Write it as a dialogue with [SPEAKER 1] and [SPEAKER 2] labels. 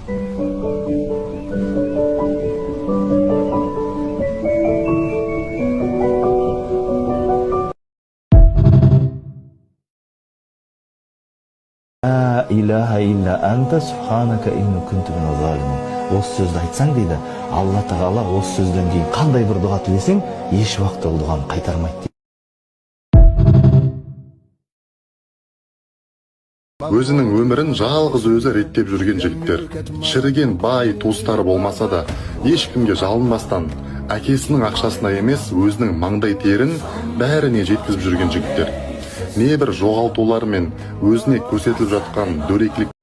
[SPEAKER 1] La ilaha illa anta subhanaka inni kuntu minaz zalimin. Осы сөзді айтсаң дейді, Алла Тағала осы сөзден кейін қандай бір дұға тілесең, еш уақыт ол дұғаны қайтармайды.
[SPEAKER 2] Өзінің өмірін жалғыз өзі реттеп жүрген жігіттер. Шіріген бай туыстары болмаса да, ешкімге жалынбастан, әкесінің ақшасына емес, өзінің маңдай терін бәріне жеткізіп жүрген жігіттер. Небір жоғалтулар мен өзіне көрсетіліп жатқан дөрекілік